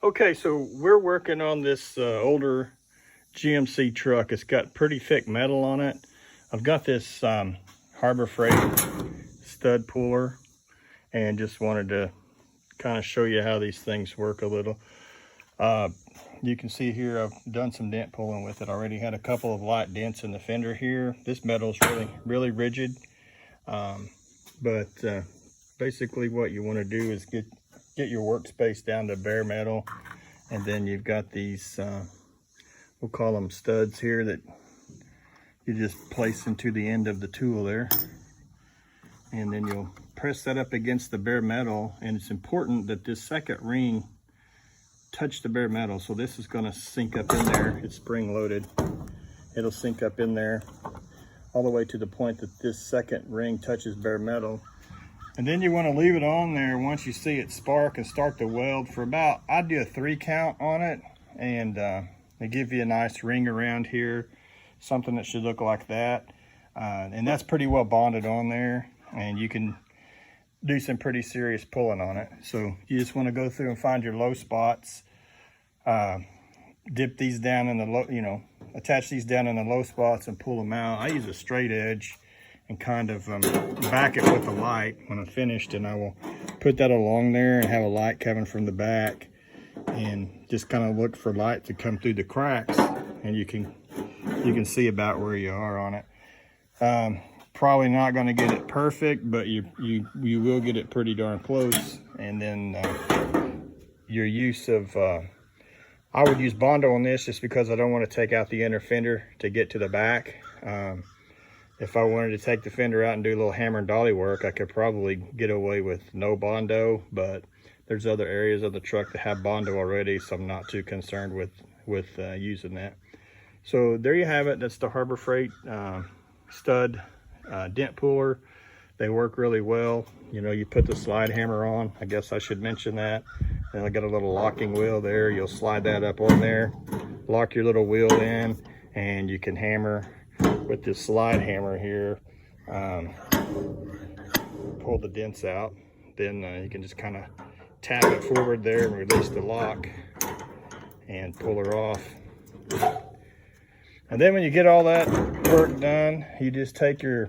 Okay, so we're working on this older GMC truck. It's got pretty thick metal on it. I've got this Harbor Freight stud puller and just wanted to kind of show you how these things work a little. You can see here I've done some dent pulling with it. Already had a couple of light dents in the fender here. This metal is really rigid. Basically what you want to do is get your workspace down to bare metal, and then you've got these we'll call them studs here that you just place into the end of the tool there, and then you'll press that up against the bare metal. And it's important that this second ring touch the bare metal. So this is going to sink up in there. It's spring loaded. It'll sink up in there all the way to the point that this second ring touches bare metal. And then you want to leave it on there once you see it spark and start to weld for about, I'd do a 3 count on it, and they give you a nice ring around here, something that should look like that. And that's pretty well bonded on there, and you can do some pretty serious pulling on it. So you just want to go through and find your low spots, dip these down in the low, attach these down in the low spots and pull them out. I use a straight edge and kind of back it with a light when I'm finished, and I will put that along there and have a light coming from the back and just kind of look for light to come through the cracks, and you can see about where you are on it. Probably not going to get it perfect, but you will get it pretty darn close. And then your use of I would use Bondo on this just because I don't want to take out the inner fender to get to the back. If I wanted to take the fender out and do a little hammer and dolly work, I could probably get away with no Bondo, but there's other areas of the truck that have Bondo already, so I'm not too concerned with using that. So there you have it. That's the Harbor Freight stud dent puller. They work really well. You put the slide hammer on. I guess I should mention that. And I got a little locking wheel there. You'll slide that up on there, lock your little wheel in, and you can hammer with this slide hammer here, pull the dents out. Then you can just kind of tap it forward there and release the lock and pull her off. And then when you get all that work done, you just take your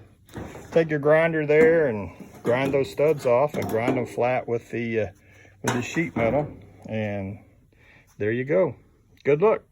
grinder there and grind those studs off and grind them flat with the sheet metal, and there you go. Good luck.